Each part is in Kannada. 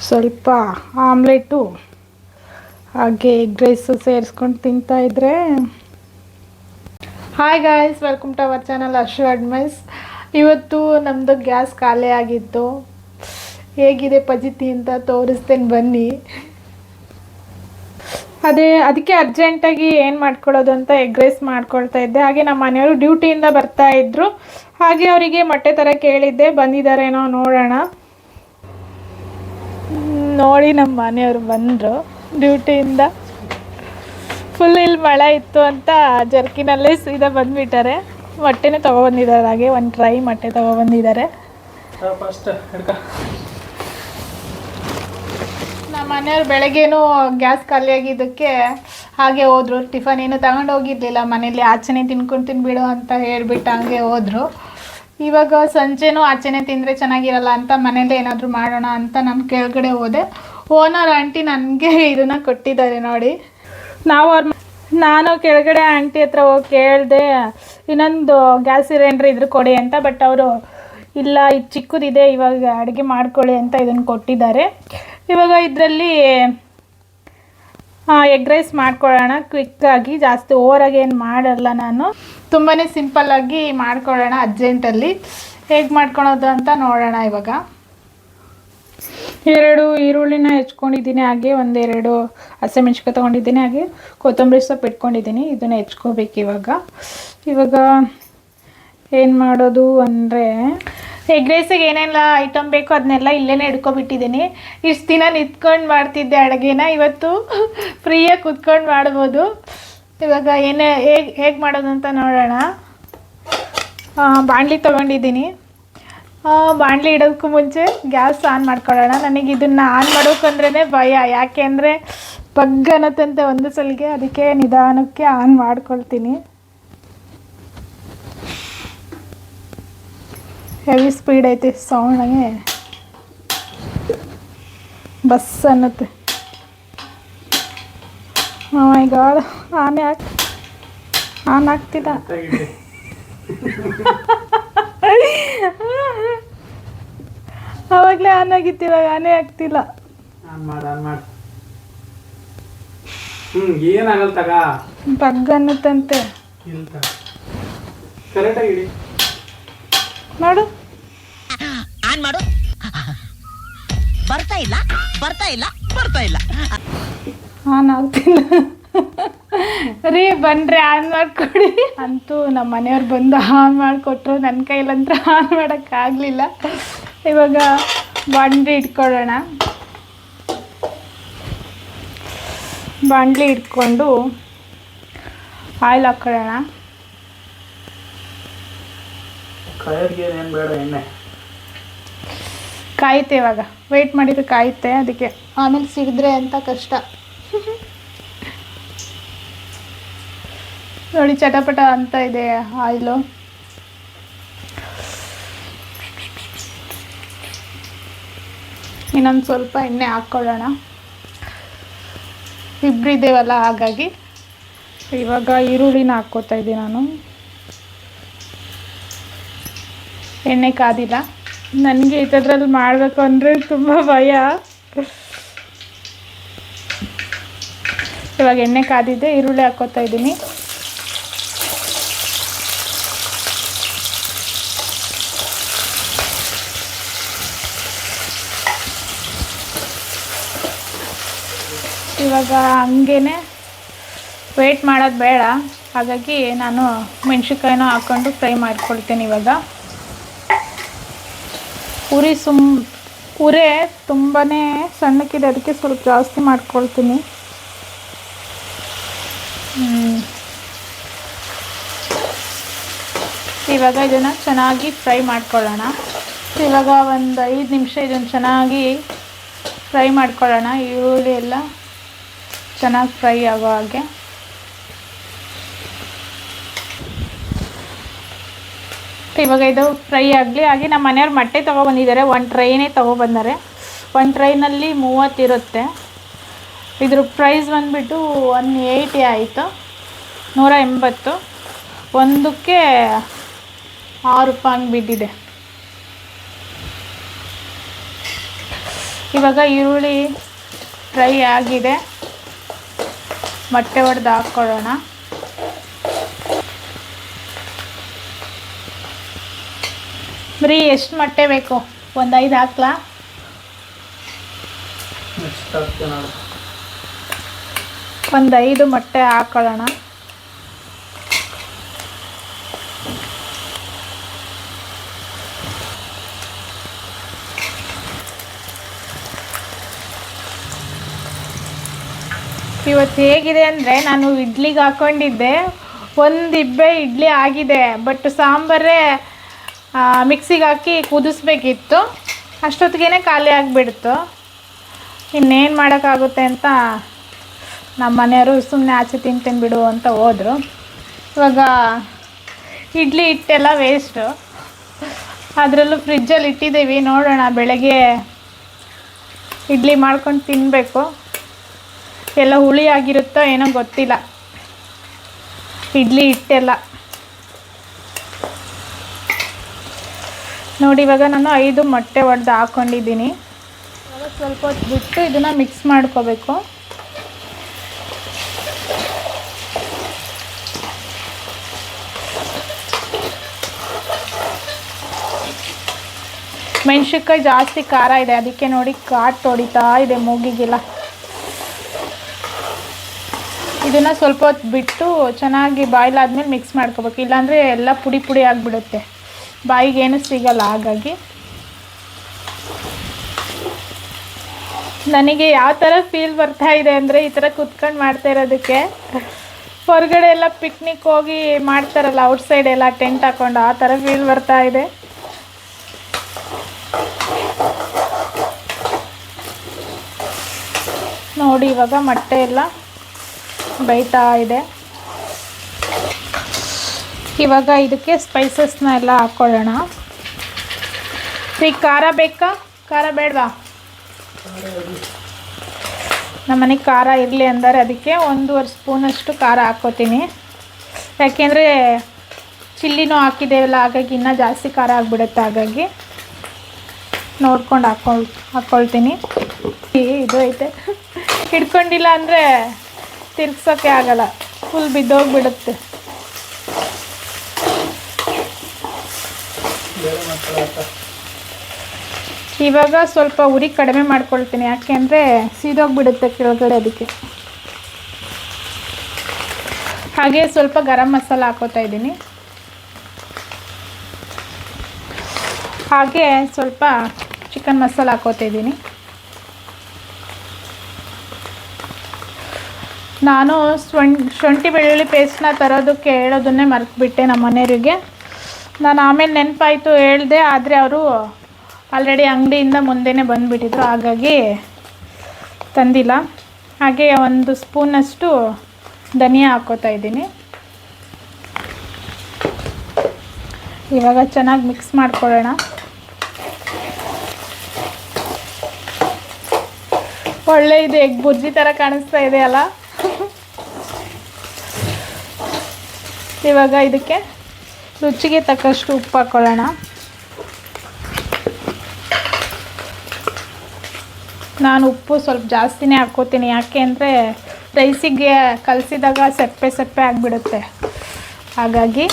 ಸ್ವಲ್ಪ ಆಮ್ಲೆಟು ಹಾಗೆ ಎಗ್ ರೈಸು ಸೇರಿಸ್ಕೊಂಡು ತಿಂತಾಯಿದ್ರೆ. Hi guys, welcome to our channel Ashu ಅಡ್ಮೈಸ್. ಇವತ್ತು ನಮ್ಮದು ಗ್ಯಾಸ್ ಖಾಲಿ ಆಗಿತ್ತು. ಹೇಗಿದೆ ಪಜಿತಿ ಅಂತ ತೋರಿಸ್ತೇನೆ ಬನ್ನಿ. ಅದಕ್ಕೆ ಅರ್ಜೆಂಟಾಗಿ ಏನು ಮಾಡ್ಕೊಳ್ಳೋದು ಅಂತ ಎಗ್ ರೈಸ್ ಮಾಡ್ಕೊಳ್ತಾ ಇದ್ದೆ. ಹಾಗೆ ನಮ್ಮ ಮನೆಯವರು ಡ್ಯೂಟಿಯಿಂದ ಬರ್ತಾ ಇದ್ರು. ಹಾಗೆ ಅವರಿಗೆ ಮೊಟ್ಟೆ ಥರ ಕೇಳಿದ್ದೆ, ಬಂದಿದ್ದಾರೇನೋ ನೋಡೋಣ. ನೋಡಿ ನಮ್ಮ ಮನೆಯವರು ಬಂದರು ಡ್ಯೂಟಿಯಿಂದ. ಫುಲ್ ಇಲ್ಲಿ ಮಳೆ ಇತ್ತು ಅಂತ ಜರ್ಕಿನಲ್ಲೇ ಸೀದಾ ಬಂದುಬಿಟ್ಟಾರೆ. ಮೊಟ್ಟೆನೇ ತೊಗೊಬಂದಿದ್ದಾರೆ. ಹಾಗೆ ಒಂದು ಟ್ರೈ ಮೊಟ್ಟೆ ತೊಗೊಬಂದಿದ್ದಾರೆ. ನಮ್ಮ ಮನೆಯವ್ರು ಬೆಳಗ್ಗೆನೂ ಗ್ಯಾಸ್ ಖಾಲಿಯಾಗಿದ್ದಕ್ಕೆ ಹಾಗೆ ಹೋದರು. ಟಿಫನ್ ಏನು ತಗೊಂಡು ಹೋಗಿರಲಿಲ್ಲ, ಮನೇಲಿ ಆಚೆನೇ ತಿನ್ಕೊಂಡು ತಿನ್ಬಿಡು ಅಂತ ಹೇಳಿಬಿಟ್ಟು ಹಂಗೆ ಹೋದರು. ಇವಾಗ ಸಂಜೆನೂ ಆಚೆನೇ ತಿಂದರೆ ಚೆನ್ನಾಗಿರಲ್ಲ ಅಂತ ಮನೇಲಿ ಏನಾದರೂ ಮಾಡೋಣ ಅಂತ ನಾನು ಕೆಳಗಡೆ ಹೋದೆ. ಓನರ್ ಆಂಟಿ ನನಗೆ ಇದನ್ನು ಕೊಟ್ಟಿದ್ದಾರೆ ನೋಡಿ. ನಾನು ಕೆಳಗಡೆ ಆಂಟಿ ಹತ್ರ ಹೋಗಿ ಕೇಳಿದೆ, ಇನ್ನೊಂದು ಗ್ಯಾಸ್ ಸಿಲಿಂಡ್ರ್ ಇದ್ರೆ ಕೊಡಿ ಅಂತ. ಬಟ್ ಅವರು ಇಲ್ಲ, ಇದು ಚಿಕ್ಕದಿದೆ, ಇವಾಗ ಅಡುಗೆ ಮಾಡ್ಕೊಳ್ಳಿ ಅಂತ ಇದನ್ನು ಕೊಟ್ಟಿದ್ದಾರೆ. ಇವಾಗ ಇದರಲ್ಲಿ ಎಗ್ ರೈಸ್ ಮಾಡ್ಕೊಳ್ಳೋಣ ಕ್ವಿಕ್ಕಾಗಿ. ಜಾಸ್ತಿ ಓವರಾಗಿ ಏನು ಮಾಡಲ್ಲ ನಾನು, ತುಂಬಾ ಸಿಂಪಲ್ಲಾಗಿ ಮಾಡ್ಕೊಳ್ಳೋಣ ಅರ್ಜೆಂಟಲ್ಲಿ. ಹೇಗೆ ಮಾಡ್ಕೊಳೋದು ಅಂತ ನೋಡೋಣ. ಇವಾಗ 2 ಈರುಳ್ಳಿನ ಹೆಚ್ಕೊಂಡಿದ್ದೀನಿ. ಹಾಗೆ 1-2 ಹಸಿಮೆಣ್ಸಿಕಾಯಿ ತೊಗೊಂಡಿದ್ದೀನಿ. ಹಾಗೆ ಕೊತ್ತಂಬರಿ ಸೊಪ್ಪು ಇಟ್ಕೊಂಡಿದ್ದೀನಿ. ಇದನ್ನು ಹೆಚ್ಕೋಬೇಕು ಇವಾಗ ಏನು ಮಾಡೋದು ಅಂದರೆ, ಎಗ್ ರೈಸಿಗೆ ಏನೆಲ್ಲ ಐಟಮ್ ಬೇಕು ಅದನ್ನೆಲ್ಲ ಇಲ್ಲೇ ಇಟ್ಕೊಬಿಟ್ಟಿದ್ದೀನಿ. ಇಷ್ಟು ದಿನ ನಿಂತ್ಕೊಂಡು ಮಾಡ್ತಿದ್ದೆ ಅಡುಗೆನ, ಇವತ್ತು ಫ್ರೀಯಾಗಿ ಕುತ್ಕೊಂಡು ಮಾಡ್ಬೋದು. ಇವಾಗ ಹೇಗೆ ಮಾಡೋದು ಅಂತ ನೋಡೋಣ. ಬಾಣಲಿ ತೊಗೊಂಡಿದ್ದೀನಿ. ಬಾಣಲಿ ಇಡೋದಕ್ಕೂ ಮುಂಚೆ ಗ್ಯಾಸ್ ಆನ್ ಮಾಡ್ಕೊಳ್ಳೋಣ. ನನಗೆ ಇದನ್ನು ಆನ್ ಮಾಡೋಕ್ಕಂದ್ರೇ ಭಯ, ಯಾಕೆ ಅಂದರೆ ಬಗ್ ಅನ್ನತ್ತಂತೆ ಒಂದು ಸಲಿಗೆ. ಅದಕ್ಕೆ ನಿಧಾನಕ್ಕೆ ಆನ್ ಮಾಡ್ಕೊಳ್ತೀನಿ. ಹೆವಿ ಸ್ಪೀಡ್ ಐತಿ, ಸೌಂಡಾಗೆ ಬಸ್ ಅನ್ನತ್ತೆ. ಮೈ ಗಾಡ್, ಆನ್ ಆಗ್ತಿಲ್ಲ. ಅವಾಗಲೇ ಆನ್ ಆಗಿತ್ತು, ಇವಾಗ ಆನೇ ಆಗ್ತಿಲ್ಲ. ಬಗ್ ಅನ್ನತ್ತಂತೆ. ನೋಡು, ಆನ್ ಮಾಡು. ಬರ್ತಾ ಇಲ್ಲ ಆನ್ ಆಗ್ತಿಲ್ಲ ರೀ. ಬನ್ರಿ ಆನ್ ಮಾಡಿಕೊಡಿ ಅಂತೂ ನಮ್ಮ ಮನೆಯವ್ರು ಬಂದು ಆನ್ ಮಾಡಿಕೊಟ್ರು. ನನ್ನ ಕೈಲಂತ್ರ ಆನ್ ಮಾಡೋಕ್ಕಾಗಲಿಲ್ಲ. ಇವಾಗ ಬಾಣಲಿ ಇಟ್ಕೊಳ್ಳೋಣ. ಬಾಣಲಿ ಇಟ್ಕೊಂಡು ಆಯಿಲ್ ಹಾಕ್ಕೊಳ್ಳೋಣ. ಕಾಯುತ್ತೆ, ಇವಾಗ ವೆಯ್ಟ್ ಮಾಡಿದ್ರೆ ಕಾಯುತ್ತೆ. ಅದಕ್ಕೆ ಆಮೇಲೆ ಸಿಡಿದ್ರೆ ಅಂತ ಕಷ್ಟ. ನೋಡಿ ಚಟಪಟ ಅಂತ ಇದೆ ಆಯಿಲು. ಇನ್ನೊಂದು ಸ್ವಲ್ಪ ಎಣ್ಣೆ ಹಾಕ್ಕೊಳ್ಳೋಣ. ಇಬ್ಬರಿದ್ದೇವಲ್ಲ ಹಾಗಾಗಿ. ಇವಾಗ ಈರುಳ್ಳಿನ ಹಾಕ್ಕೋತಾ ಇದ್ದೀನಿ ನಾನು. ಎಣ್ಣೆ ಕಾದಿಲ್ಲ. ನನಗೆ ಇಂಥದ್ರಲ್ಲಿ ಮಾಡಬೇಕು ಅಂದರೆ ತುಂಬ ಭಯ. ಇವಾಗ ಎಣ್ಣೆ ಕಾದಿದ್ದೆ, ಈರುಳ್ಳಿ ಹಾಕ್ಕೋತಾ ಇದ್ದೀನಿ. ಇವಾಗ ಹಂಗೇ ವೇಟ್ ಮಾಡೋದು ಬೇಡ, ಹಾಗಾಗಿ ನಾನು ಮೆಣಸಿನ್ಕಾಯಿನೂ ಹಾಕ್ಕೊಂಡು ಫ್ರೈ ಮಾಡ್ಕೊಳ್ತೇನೆ. ಇವಾಗ ಉರಿ ತುಂಬಾ ಸಣ್ಣಕ್ಕಿದೆ, ಅದಕ್ಕೆ ಸ್ವಲ್ಪ ಜಾಸ್ತಿ ಮಾಡ್ಕೊಳ್ತೀನಿ. ಇವಾಗ ಇದನ್ನು ಚೆನ್ನಾಗಿ ಫ್ರೈ ಮಾಡ್ಕೊಳ್ಳೋಣ. ಇವಾಗ ಒಂದು 5 ನಿಮಿಷ ಇದನ್ನು ಚೆನ್ನಾಗಿ ಫ್ರೈ ಮಾಡ್ಕೊಳ್ಳೋಣ. ಈರುಳ್ಳಿ ಎಲ್ಲ ಚೆನ್ನಾಗಿ ಫ್ರೈ ಆಗೋ ಹಾಗೆ. ಇವಾಗ ಇದು ಫ್ರೈ ಆಗಲಿ. ಹಾಗೆ ನಮ್ಮ ಮನೆಯವ್ರು ಮೊಟ್ಟೆ ತೊಗೊಬಂದಿದ್ದಾರೆ. 1 ಟ್ರೈನೇ ತೊಗೊಬಂದರೆ. 1 ಟ್ರೈನಲ್ಲಿ 30 ಇರುತ್ತೆ. ಇದ್ರ ಪ್ರೈಸ್ ಬಂದುಬಿಟ್ಟು 180 ಆಯಿತು, 180. ಒಂದಕ್ಕೆ 6 ರೂಪಾಯಿ ಹಂಗೆ ಬಿದ್ದಿದೆ. ಇವಾಗ ಈರುಳ್ಳಿ ಫ್ರೈ ಆಗಿದೆ, ಮೊಟ್ಟೆ ಒಡೆದು ಹಾಕ್ಕೊಳ್ಳೋಣ. ಬರೀ ಎಷ್ಟು ಮೊಟ್ಟೆ ಬೇಕು? ಒಂದು 5 ಹಾಕ್ಲಾ? ಒಂದು 5 ಮೊಟ್ಟೆ ಹಾಕ್ಕೊಳ್ಳೋಣ. ಇವತ್ತು ಹೇಗಿದೆ ಅಂದರೆ, ನಾನು ಇಡ್ಲಿಗೆ ಹಾಕ್ಕೊಂಡಿದ್ದೆ, ಒಂದು ಇಬ್ಬೆ ಇಡ್ಲಿ ಆಗಿದೆ. ಬಟ್ ಸಾಂಬಾರೇ ಮಿಕ್ಸಿಗೆ ಹಾಕಿ ಕುದಿಸ್ಬೇಕಿತ್ತು, ಅಷ್ಟೊತ್ತಿಗೆ ಖಾಲಿ ಆಗಿಬಿಡ್ತು. ಇನ್ನೇನು ಮಾಡೋಕ್ಕಾಗುತ್ತೆ ಅಂತ ನಮ್ಮ ಮನೆಯವರು ಸುಮ್ಮನೆ ಆಚೆ ತಿಂತೀನಿ ಬಿಡು ಅಂತ ಹೋದರು. ಇವಾಗ ಇಡ್ಲಿ ಹಿಟ್ಟೆಲ್ಲ ವೇಸ್ಟು, ಅದರಲ್ಲೂ ಫ್ರಿಜ್ಜಲ್ಲಿ ಇಟ್ಟಿದ್ದೀವಿ. ನೋಡೋಣ, ಬೆಳಗ್ಗೆ ಇಡ್ಲಿ ಮಾಡ್ಕೊಂಡು ತಿನ್ನಬೇಕು. ಎಲ್ಲ ಹುಳಿ ಆಗಿರುತ್ತೋ ಏನೋ ಗೊತ್ತಿಲ್ಲ ಇಡ್ಲಿ ಹಿಟ್ಟೆಲ್ಲ. ನೋಡಿ, ಇವಾಗ ನಾನು 5 ಮೊಟ್ಟೆ ಒಡೆದು ಹಾಕ್ಕೊಂಡಿದ್ದೀನಿ. ಇವಾಗ ಸ್ವಲ್ಪ ಹೊತ್ತು ಬಿಟ್ಟು ಇದನ್ನು ಮಿಕ್ಸ್ ಮಾಡ್ಕೋಬೇಕು. ಮೆಣಸಿನ್ಕಾಯಿ ಜಾಸ್ತಿ ಖಾರ ಇದೆ, ಅದಕ್ಕೆ ನೋಡಿ ಕಾಟ್ ಹೊಡಿತಾ ಇದೆ ಮೂಗಿಗೆಲ್ಲ. ಇದನ್ನು ಸ್ವಲ್ಪ ಹೊತ್ತು ಬಿಟ್ಟು ಚೆನ್ನಾಗಿ ಬಾಯ್ಲ್ ಆದಮೇಲೆ ಮಿಕ್ಸ್ ಮಾಡ್ಕೋಬೇಕು, ಇಲ್ಲಾಂದರೆ ಎಲ್ಲ ಪುಡಿ ಪುಡಿ ಆಗಿಬಿಡುತ್ತೆ, ಬಾಯಿಗೇನು ಸಿಗಲ್ಲ. ಹಾಗಾಗಿ ನನಗೆ ಯಾವ ಥರ ಫೀಲ್ ಬರ್ತಾ ಇದೆ ಅಂದರೆ, ಈ ಥರ ಕುತ್ಕೊಂಡು ಮಾಡ್ತಾ ಇರೋದಕ್ಕೆ ಹೊರಗಡೆ ಎಲ್ಲ ಪಿಕ್ನಿಕ್ ಹೋಗಿ ಮಾಡ್ತಾರಲ್ಲ ಔಟ್ಸೈಡ್ ಎಲ್ಲ ಟೆಂಟ್ ಹಾಕ್ಕೊಂಡು, ಆ ಥರ ಫೀಲ್ ಬರ್ತಾ ಇದೆ. ನೋಡಿ, ಇವಾಗ ಮೊಟ್ಟೆ ಎಲ್ಲ ಬೇಯ್ತಾ ಇದೆ. ಇವಾಗ ಇದಕ್ಕೆ ಸ್ಪೈಸಸ್ನ ಎಲ್ಲ ಹಾಕ್ಕೊಳ್ಳೋಣ. ಈಗ ಖಾರ ಬೇಕಾ, ಖಾರ ಬೇಡವಾ? ನಮ್ಮನೆಗೆ ಖಾರ ಇರಲಿ ಅಂದರೆ ಅದಕ್ಕೆ 1.5 ಸ್ಪೂನಷ್ಟು ಖಾರ ಹಾಕ್ಕೋತೀನಿ. ಯಾಕೆಂದರೆ ಚಿಲ್ಲಿನೂ ಹಾಕಿದ್ದೇವಲ್ಲ, ಹಾಗಾಗಿ ಇನ್ನೂ ಜಾಸ್ತಿ ಖಾರ ಆಗಿಬಿಡುತ್ತೆ. ಹಾಗಾಗಿ ನೋಡ್ಕೊಂಡು ಹಾಕ್ಕೊಳ್ತೀನಿ. ಇದು ಐತೆ, ಹಿಡ್ಕೊಂಡಿಲ್ಲ ಅಂದರೆ ತಿರ್ಗ್ಸೋಕ್ಕೆ ಆಗಲ್ಲ, ಫುಲ್ ಬಿದ್ದೋಗ್ಬಿಡುತ್ತೆ. ಇವಾಗ ಸ್ವಲ್ಪ ಉರಿ ಕಡಿಮೆ ಮಾಡ್ಕೊಳ್ತೀನಿ, ಯಾಕೆಂದರೆ ಸೀದೋಗ್ಬಿಡುತ್ತೆ ಕೆಳಗಡೆ, ಅದಕ್ಕೆ. ಹಾಗೆ ಸ್ವಲ್ಪ ಗರಂ ಮಸಾಲ ಹಾಕೋತಾ ಇದ್ದೀನಿ. ಹಾಗೆ ಸ್ವಲ್ಪ ಚಿಕನ್ ಮಸಾಲ ಹಾಕೋತಾ ಇದ್ದೀನಿ. ನಾನು ಶುಂಠಿ ಬೆಳ್ಳುಳ್ಳಿ ಪೇಸ್ಟ್ನ ತರೋದಕ್ಕೆ ಹೇಳೋದನ್ನೇ ಮರೆತುಬಿಟ್ಟೆ ನಮ್ಮ ಮನೆಯವರಿಗೆ. ನಾನು ಆಮೇಲೆ ನೆನಪಾಯಿತು ಹೇಳಿದೆ, ಆದರೆ ಅವರು ಆಲ್ರೆಡಿ ಅಂಗಡಿಯಿಂದ ಮುಂದೆನೇ ಬಂದುಬಿಟ್ಟಿದ್ರು, ಹಾಗಾಗಿ ತಂದಿಲ್ಲ. ಹಾಗೆ 1 ಸ್ಪೂನಷ್ಟು ಧನಿಯಾ ಹಾಕ್ಕೋತಾ ಇದ್ದೀನಿ. ಇವಾಗ ಚೆನ್ನಾಗಿ ಮಿಕ್ಸ್ ಮಾಡ್ಕೊಳ್ಳೋಣ. ಒಳ್ಳೆ ಇದು ಎಗ್ ಬುರ್ಜಿ ಥರ ಕಾಣಿಸ್ತಾ ಇದೆ ಅಲ್ಲ. ಇವಾಗ ಇದಕ್ಕೆ ರುಚಿಗೆ ತಕ್ಕಷ್ಟು ಉಪ್ಪು ಹಾಕ್ಕೊಳ್ಳೋಣ. ನಾನು ಉಪ್ಪು ಸ್ವಲ್ಪ ಜಾಸ್ತಿನೇ ಹಾಕ್ಕೋತೀನಿ, ಯಾಕೆ ಅಂದರೆ ರೈಸಿಗೆ ಕಲಸಿದಾಗ ಸಪ್ಪೆ ಸಪ್ಪೆ ಆಗಿಬಿಡುತ್ತೆ. ಹಾಗಾಗಿ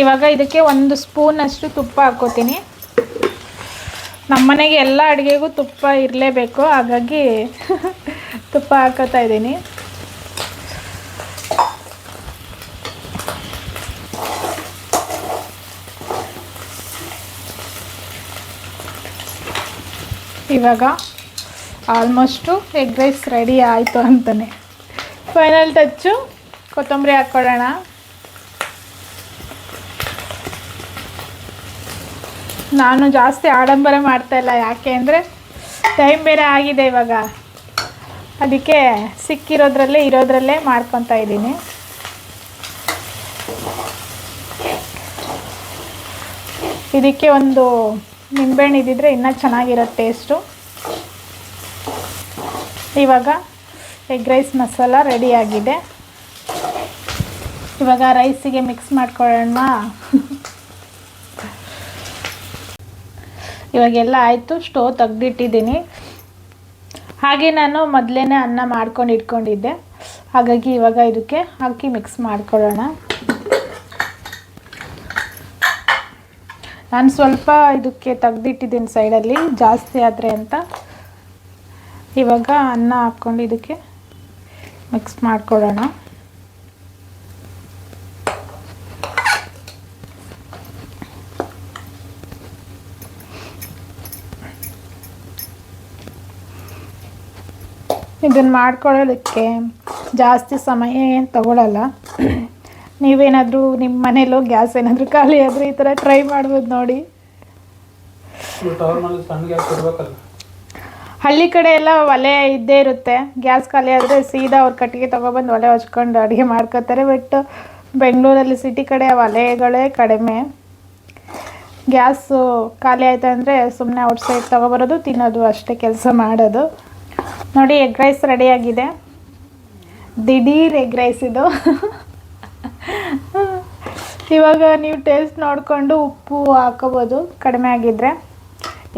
ಇವಾಗ ಇದಕ್ಕೆ 1 ಸ್ಪೂನಷ್ಟು ತುಪ್ಪ ಹಾಕ್ಕೋತೀನಿ. ನಮ್ಮನೆಗೆ ಎಲ್ಲ ಅಡುಗೆಗೂ ತುಪ್ಪ ಇರಲೇಬೇಕು, ಹಾಗಾಗಿ ತುಪ್ಪ ಹಾಕೋತಾ ಇದ್ದೀನಿ. ಇವಾಗ ಆಲ್ಮೋಸ್ಟು ಎಗ್ ರೈಸ್ ರೆಡಿ ಆಯಿತು ಅಂತಲೇ. ಫೈನಲ್ ಟಚ್ಚು ಕೊತ್ತಂಬರಿ ಹಾಕ್ಕೊಳ್ಳೋಣ. ನಾನು ಜಾಸ್ತಿ ಆಡಂಬರ ಮಾಡ್ತಾಯಿಲ್ಲ, ಯಾಕೆ ಅಂದರೆ ಟೈಮ್ ಬೇರೆ ಆಗಿದೆ ಇವಾಗ, ಅದಕ್ಕೆ ಇರೋದ್ರಲ್ಲೇ ಮಾಡ್ಕೊತಾ ಇದ್ದೀನಿ. ಇದಕ್ಕೆ ಒಂದು ನಿಂಬೆಹಣ್ಣು ಇದ್ದಿದ್ರೆ ಇನ್ನೂ ಚೆನ್ನಾಗಿರುತ್ತೆ ಟೇಸ್ಟು. ಇವಾಗ ಎಗ್ ರೈಸ್ ಮಸಾಲ ರೆಡಿಯಾಗಿದೆ. ಇವಾಗ ರೈಸಿಗೆ ಮಿಕ್ಸ್ ಮಾಡ್ಕೊಳ್ಳೋಣ. ಇವಾಗೆಲ್ಲ ಆಯಿತು, ಸ್ಟೋವ್ ತೆಗ್ದಿಟ್ಟಿದ್ದೀನಿ. ಹಾಗೆ ನಾನು ಮೊದಲೇ ಅನ್ನ ಮಾಡ್ಕೊಂಡು ಇಟ್ಕೊಂಡಿದ್ದೆ, ಹಾಗಾಗಿ ಇವಾಗ ಇದಕ್ಕೆ ಹಾಕಿ ಮಿಕ್ಸ್ ಮಾಡ್ಕೊಳ್ಳೋಣ. ನಾನು ಸ್ವಲ್ಪ ಇದಕ್ಕೆ ತೆಗ್ದಿಟ್ಟಿದ್ದೀನಿ ಸೈಡಲ್ಲಿ, ಜಾಸ್ತಿ ಆದರೆ ಅಂತ. ಇವಾಗ ಅನ್ನ ಹಾಕ್ಕೊಂಡು ಇದಕ್ಕೆ ಮಿಕ್ಸ್ ಮಾಡ್ಕೊಳ್ಳೋಣ. ಇದನ್ನು ಮಾಡ್ಕೊಳ್ಳೋದಕ್ಕೆ ಜಾಸ್ತಿ ಸಮಯ ಏನು ತಗೊಳ್ಳಲ್ಲ. ನೀವೇನಾದರೂ ನಿಮ್ಮ ಮನೇಲೋ ಗ್ಯಾಸ್ ಏನಾದರೂ ಖಾಲಿ ಆದರೆ ಈ ಥರ ಟ್ರೈ ಮಾಡ್ಬೋದು ನೋಡಿ. ಹಳ್ಳಿ ಕಡೆ ಎಲ್ಲ ಒಲೆ ಇದ್ದೇ ಇರುತ್ತೆ, ಗ್ಯಾಸ್ ಖಾಲಿ ಆದರೆ ಸೀದಾ ಅವ್ರ ಕಟ್ಟಿಗೆ ತೊಗೊಬಂದು ಒಲೆ ಹಚ್ಕೊಂಡು ಅಡುಗೆ ಮಾಡ್ಕೋತಾರೆ. ಬಟ್ ಬೆಂಗಳೂರಲ್ಲಿ ಸಿಟಿ ಕಡೆ ಒಲೆಗಳೇ ಕಡಿಮೆ. ಗ್ಯಾಸು ಖಾಲಿ ಆಯ್ತು ಅಂದರೆ ಸುಮ್ಮನೆ ಔಟ್ಸೈಡ್ ತೊಗೊಬರೋದು, ತಿನ್ನೋದು, ಅಷ್ಟೇ ಕೆಲಸ ಮಾಡೋದು. ನೋಡಿ, ಎಗ್ ರೈಸ್ ರೆಡಿಯಾಗಿದೆ. ದಿಢೀರ್ ಎಗ್ ರೈಸ್ ಇದು. ಇವಾಗ ನೀವು ಟೇಸ್ಟ್ ನೋಡಿಕೊಂಡು ಉಪ್ಪು ಹಾಕೋಬೋದು ಕಡಿಮೆ ಆಗಿದ್ದರೆ.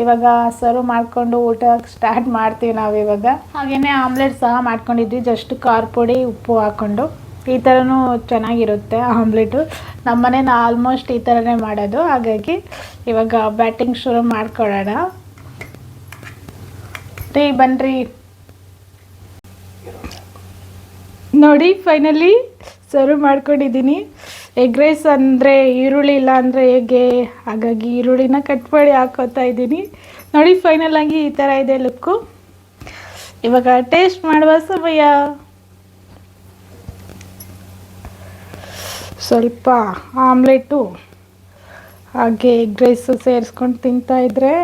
ಇವಾಗ ಸರ್ವ್ ಮಾಡಿಕೊಂಡು ಊಟ ಸ್ಟಾರ್ಟ್ ಮಾಡ್ತೀವಿ ನಾವು ಇವಾಗ. ಹಾಗೆಯೇ ಆಮ್ಲೆಟ್ ಸಹ ಮಾಡ್ಕೊಂಡಿದ್ವಿ, ಜಸ್ಟ್ ಖಾರ ಪುಡಿ ಉಪ್ಪು ಹಾಕ್ಕೊಂಡು. ಈ ಥರನೂ ಚೆನ್ನಾಗಿರುತ್ತೆ ಆಮ್ಲೆಟು. ನಮ್ಮ ಮನೇನ ಆಲ್ಮೋಸ್ಟ್ ಈ ಥರನೇ ಮಾಡೋದು. ಹಾಗಾಗಿ ಇವಾಗ ಬ್ಯಾಟಿಂಗ್ ಶುರು ಮಾಡ್ಕೊಳ್ಳೋಣ. ಬನ್ನಿರಿ ನೋಡಿ, ಫೈನಲಿ ಸರ್ವ್ ಮಾಡ್ಕೊಂಡಿದ್ದೀನಿ. ಎಗ್ ರೈಸ್ ಅಂದರೆ ಈರುಳ್ಳಿ ಇಲ್ಲ ಅಂದರೆ ಹೇಗೆ, ಹಾಗಾಗಿ ಈರುಳ್ಳಿನ ಕಟ್ ಮಾಡಿ ಹಾಕೋತಾ ಇದ್ದೀನಿ. ನೋಡಿ, ಫೈನಲ್ ಆಗಿ ಈ ಥರ ಇದೆ ಲುಕ್ಕು. ಇವಾಗ ಟೇಸ್ಟ್ ಮಾಡುವ ಸಮಯ. ಸ್ವಲ್ಪ ಆಮ್ಲೆಟು ಹಾಗೆ ಎಗ್ ರೈಸು ಸೇರಿಸ್ಕೊಂಡು ತಿಂತಾಯಿದ್ರೆ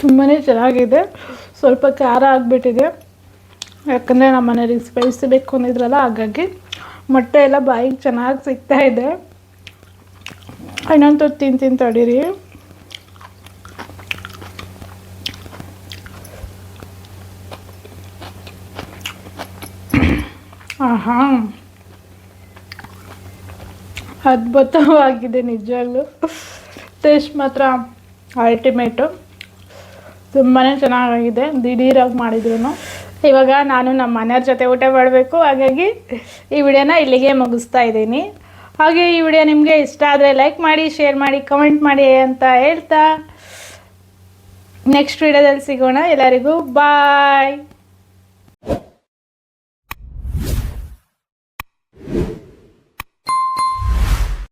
ತುಂಬಾ ಚೆನ್ನಾಗಿದೆ. ಸ್ವಲ್ಪ ಖಾರ ಆಗಿಬಿಟ್ಟಿದೆ, ಯಾಕಂದರೆ ನಮ್ಮ ಮನೆಯವ್ರಿಗೆ ಸ್ಪೈಸಿ ಬೇಕು ಅಂದಿದ್ರಲ್ಲ, ಹಾಗಾಗಿ ಮೊಟ್ಟೆ ಎಲ್ಲ ಬಾಯಿಗೆ ಚೆನ್ನಾಗಿ ಸಿಗ್ತಾಯಿದೆ. ಇನ್ನೊಂದು ತಿಂತೀನಿ ತಡೀರಿ. ಆಹಾ, ಅದ್ಭುತವಾಗಿದೆ ನಿಜವಾಗ್ಲೂ. ಟೇಸ್ಟ್ ಮಾತ್ರ ಅಲ್ಟಿಮೇಟು, ತುಂಬಾ ಚೆನ್ನಾಗಿದೆ. ದಿಢೀರಾಗಿ ಮಾಡಿದ್ರು. ಇವಾಗ ನಾನು ನಮ್ಮ ಮನೆಯವ್ರ ಜೊತೆ ಊಟ ಮಾಡಬೇಕು, ಹಾಗಾಗಿ ಈ ವಿಡಿಯೋನ ಇಲ್ಲಿಗೆ ಮುಗಿಸ್ತಾ ಇದ್ದೀನಿ. ಹಾಗೆ ಈ ವಿಡಿಯೋ ನಿಮಗೆ ಇಷ್ಟ ಆದರೆ ಲೈಕ್ ಮಾಡಿ, ಶೇರ್ ಮಾಡಿ, ಕಮೆಂಟ್ ಮಾಡಿ ಅಂತ ಹೇಳ್ತಾ ನೆಕ್ಸ್ಟ್ ವಿಡಿಯೋದಲ್ಲಿ ಸಿಗೋಣ. ಎಲ್ಲರಿಗೂ ಬಾಯ್.